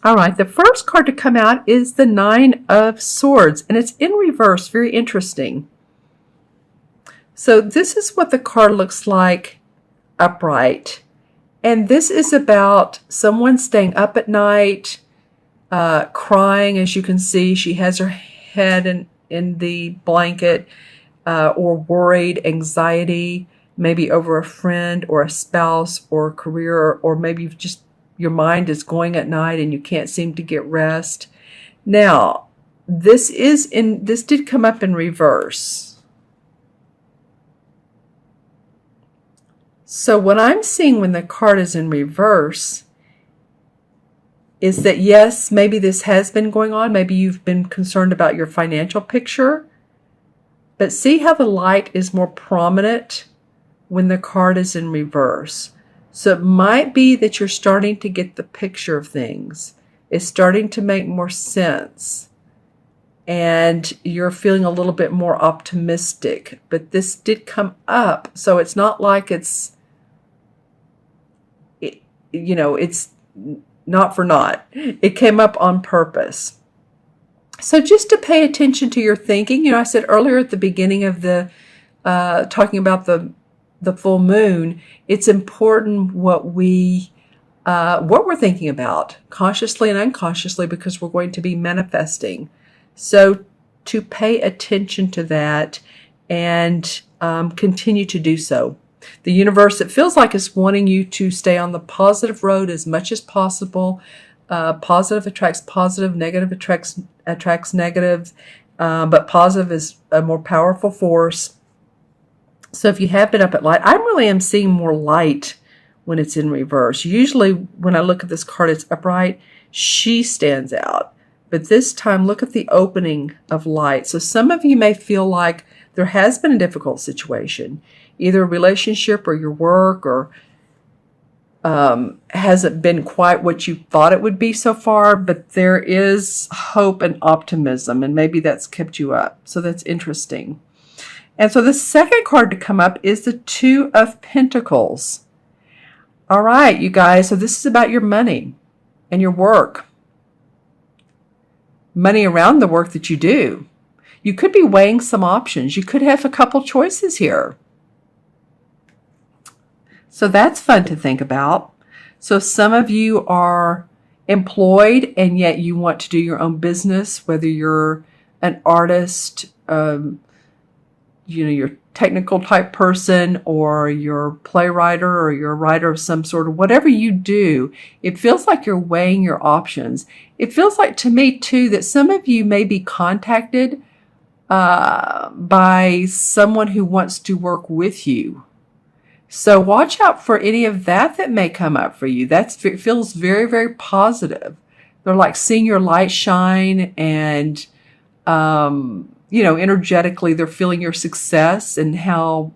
All right, the first card to come out is the Nine of Swords, and it's in reverse. Very interesting. So this is what the card looks like upright. And this is about someone staying up at night, crying. As you can see, she has her head in the blanket, or worried, anxiety, maybe over a friend or a spouse or a career, or maybe just your mind is going at night and you can't seem to get rest. Now, this did come up in reverse. So what I'm seeing when the card is in reverse is that, yes, maybe this has been going on. Maybe you've been concerned about your financial picture. But see how the light is more prominent when the card is in reverse. So it might be that you're starting to get the picture of things. It's starting to make more sense. And you're feeling a little bit more optimistic. But this did come up. So it's not like it's not for naught. It came up on purpose. So just to pay attention to your thinking, I said earlier at the beginning of the talking about the full moon, it's important what we're thinking about, consciously and unconsciously, because we're going to be manifesting. So to pay attention to that and continue to do so. The universe, it feels like, is wanting you to stay on the positive road as much as possible. Positive attracts positive, negative attracts negative, but positive is a more powerful force. So if you have been up at light, I really am seeing more light when it's in reverse. Usually when I look at this card, it's upright. She stands out. But this time, look at the opening of light. So some of you may feel like there has been a difficult situation, either a relationship or your work, or hasn't been quite what you thought it would be so far, but there is hope and optimism, and maybe that's kept you up. So that's interesting. And so the second card to come up is the Two of Pentacles. All right, you guys, so this is about your money and your work. Money around the work that you do. You could be weighing some options. You could have a couple choices here. So that's fun to think about. So some of you are employed and yet you want to do your own business, whether you're an artist, you're technical type person, or you're a playwright, or you're a writer of some sort, or whatever you do, it feels like you're weighing your options. It feels like to me too that some of you may be contacted by someone who wants to work with you. So watch out for any of that may come up for you. It feels very, very positive. They're like seeing your light shine, and energetically, they're feeling your success and how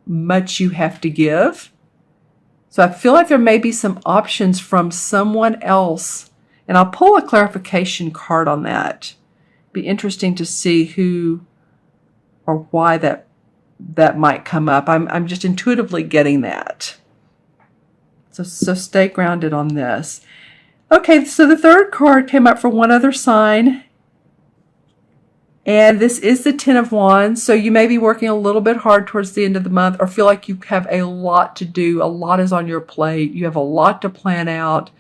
much you have to give. So I feel like there may be some options from someone else. And I'll pull a clarification card on that. Be interesting to see who or why that might come up. I'm just intuitively getting that. So stay grounded on this. Okay, so the third card came up for one other sign. And this is the Ten of Wands. So you may be working a little bit hard towards the end of the month, or feel like you have a lot to do. A lot is on your plate. You have a lot to plan out.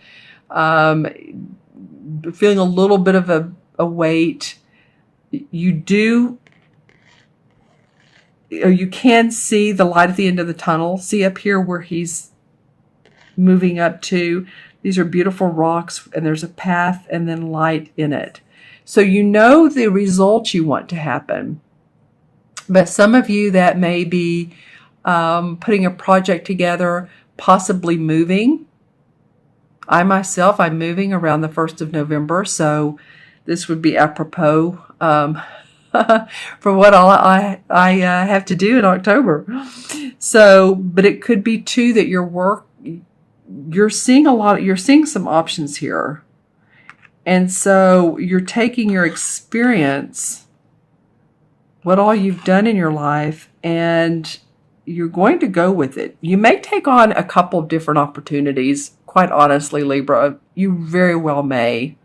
Feeling a little bit of a weight. You can see the light at the end of the tunnel. See up here where he's moving up to. These are beautiful rocks, and there's a path and then light in it. So you know the results you want to happen. But some of you, that may be putting a project together, possibly moving. I myself, I'm moving around the 1st of November, so this would be apropos for what all I have to do in October. So, but it could be too that you're seeing some options here. And so you're taking your experience, what all you've done in your life, and you're going to go with it. You may take on a couple different opportunities quite honestly, Libra. You very well may.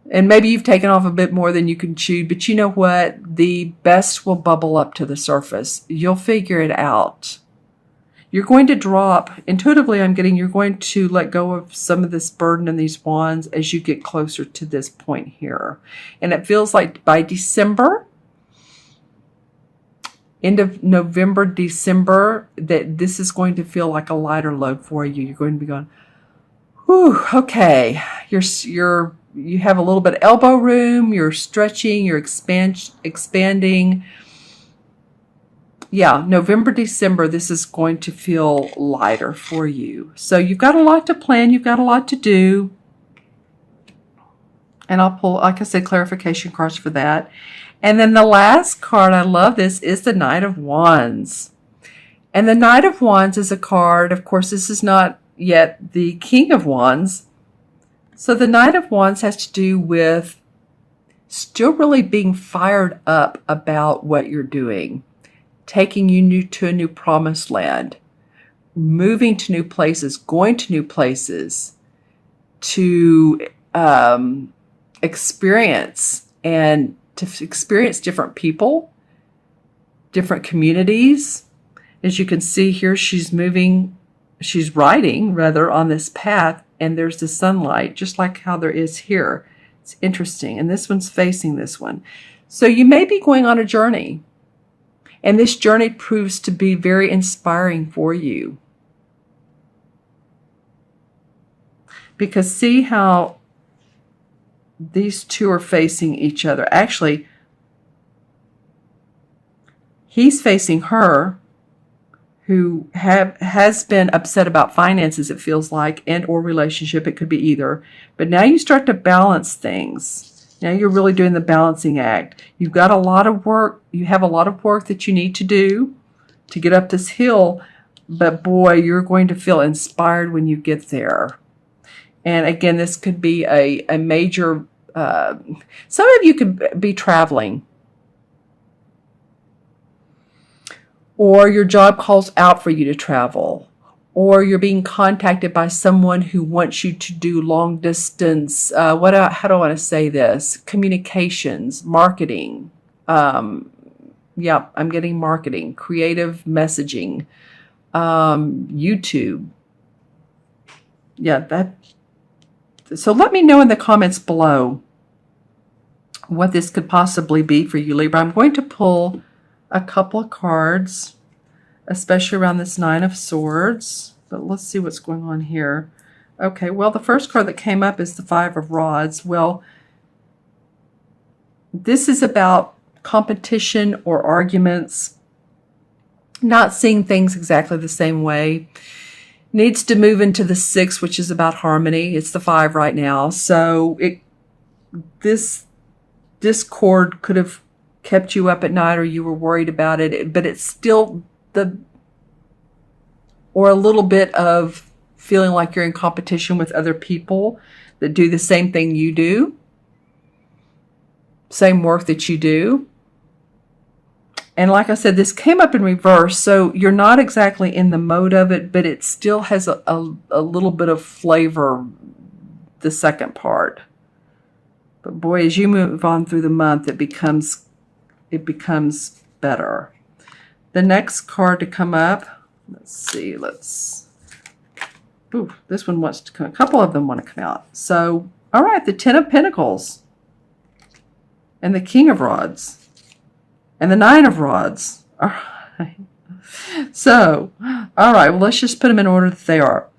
And maybe you've taken off a bit more than you can chew, but you know what? The best will bubble up to the surface. You'll figure it out. You're going to drop, intuitively I'm getting, you're going to let go of some of this burden and these wands as you get closer to this point here. And it feels like by December, end of November, December, that this is going to feel like a lighter load for you. You're going to be going, whew, okay. You have a little bit of elbow room, you're stretching, you're expanding. Yeah, November, December, this is going to feel lighter for you. So you've got a lot to plan, you've got a lot to do. And I'll pull, like I said, clarification cards for that. And then the last card, I love this, is the Knight of Wands. And the Knight of Wands is a card, of course, this is not yet the King of Wands. So the Knight of Wands has to do with still really being fired up about what you're doing, taking you to a new promised land, moving to new places, going to new places to experience different people, different communities. As you can see here, she's riding rather on this path, and there's the sunlight, just like how there is here. It's interesting. And this one's facing this one. So you may be going on a journey, and this journey proves to be very inspiring for you. Because see how these two are facing each other. Actually, he's facing her, who has been upset about finances, it feels like, and or relationship. It could be either. But now you start to balance things. Now you're really doing the balancing act. You've got a lot of work. You have a lot of work that you need to do to get up this hill. But boy, you're going to feel inspired when you get there. And again, this could be a major, some of you could be traveling. Or your job calls out for you to travel. Or you're being contacted by someone who wants you to do long distance, how do I want to say this? Communications, marketing. Yeah, I'm getting marketing, creative messaging, YouTube. Yeah, so let me know in the comments below what this could possibly be for you, Libra. I'm going to pull a couple of cards, especially around this Nine of Swords. But let's see what's going on here. Okay, well, the first card that came up is the Five of Rods. Well, this is about competition or arguments, not seeing things exactly the same way. Needs to move into the Six, which is about harmony. It's the Five right now. So this discord could have kept you up at night, or you were worried about it, but it's still or a little bit of feeling like you're in competition with other people that do the same thing you do, same work that you do. And like I said, this came up in reverse, so you're not exactly in the mode of it, but it still has a little bit of flavor, the second part. But boy, as you move on through the month, it becomes better. The next card to come up, let's see, ooh, this one wants to come, a couple of them want to come out. So, all right, the Ten of Pentacles and the King of Rods and the Nine of Rods. All right. So, all right, well, let's just put them in order that they are.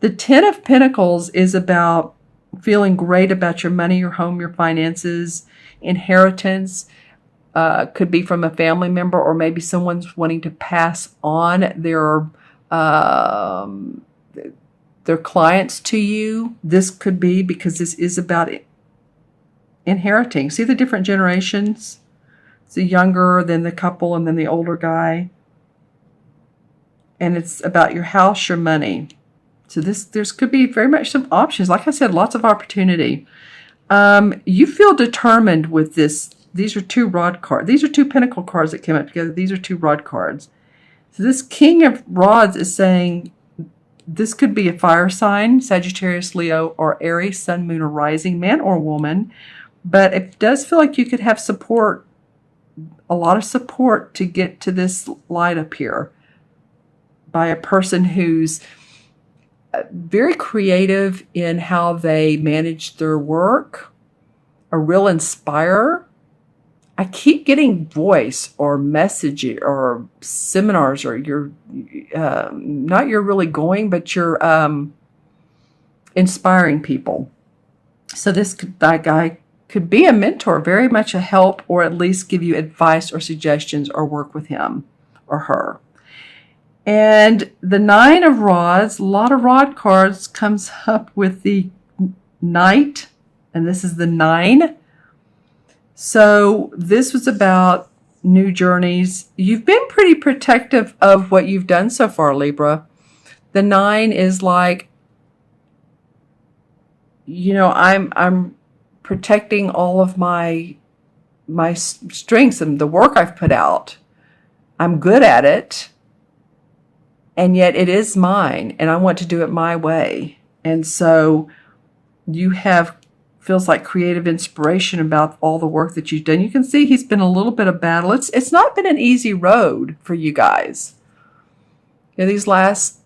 The Ten of Pentacles is about feeling great about your money, your home, your finances, inheritance. Could be from a family member, or maybe someone's wanting to pass on their clients to you. This could be because this is about inheriting. See the different generations? It's the younger, then the couple, and then the older guy. And it's about your house, your money. So there's could be very much some options. Like I said, lots of opportunity. You feel determined with this. These are two rod cards. These are two pentacle cards that came up together. These are two rod cards. So this King of Rods is saying this could be a fire sign, Sagittarius, Leo, or Aries, sun, moon, or rising, man or woman. But it does feel like you could have support, a lot of support to get to this light up here by a person who's very creative in how they manage their work, a real inspirer. I keep getting voice or message or seminars, or you're not you're really going, but you're inspiring people. So that guy could be a mentor, very much a help, or at least give you advice or suggestions or work with him or her. And the Nine of Rods, a lot of rod cards, comes up with the Knight, and this is the 9. So this was about new journeys. You've been pretty protective of what you've done so far, Libra. The 9 is like, you know, I'm protecting all of my strengths and the work I've put out. I'm good at it. And yet it is mine, and I want to do it my way. And so you have, feels like, creative inspiration about all the work that you've done. You can see he's been a little bit of battle. It's not been an easy road for you guys. You know, these last,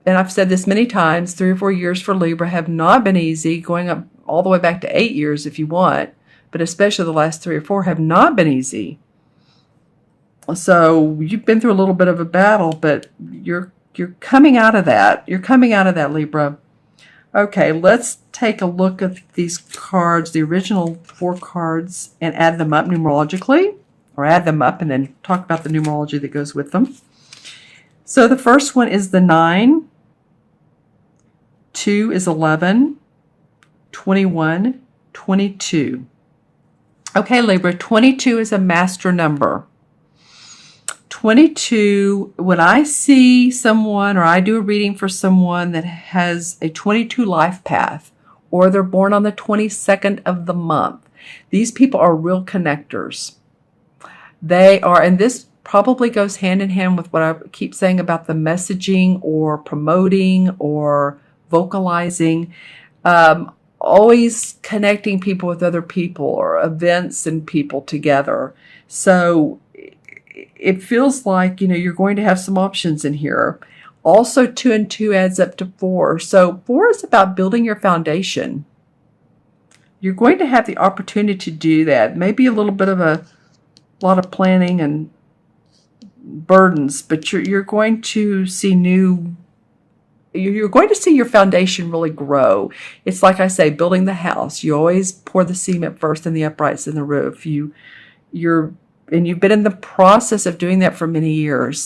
and I've said this many times, 3 or 4 years for Libra have not been easy, going up all the way back to 8 years if you want, but especially the last 3 or 4 have not been easy. So you've been through a little bit of a battle, but you're coming out of that. You're coming out of that, Libra. Okay, let's take a look at these cards, the original 4 cards, and add them up numerologically, or add them up and then talk about the numerology that goes with them. So the first one is the 9. 2 is 11. 21, 22. Okay, Libra, 22 is a master number. 22, when I see someone, or I do a reading for someone that has a 22 life path, or they're born on the 22nd of the month, these people are real connectors. They are, and this probably goes hand in hand with what I keep saying about the messaging or promoting or vocalizing, always connecting people with other people or events and people together. So it feels like, you know, you're going to have some options in here. Also, 2 and 2 adds up to 4. So 4 is about building your foundation. You're going to have the opportunity to do that. Maybe a little bit of a lot of planning and burdens, but you're going to see you're going to see your foundation really grow. It's like I say, building the house. You always pour the cement first and the uprights and the roof. You've been in the process of doing that for many years.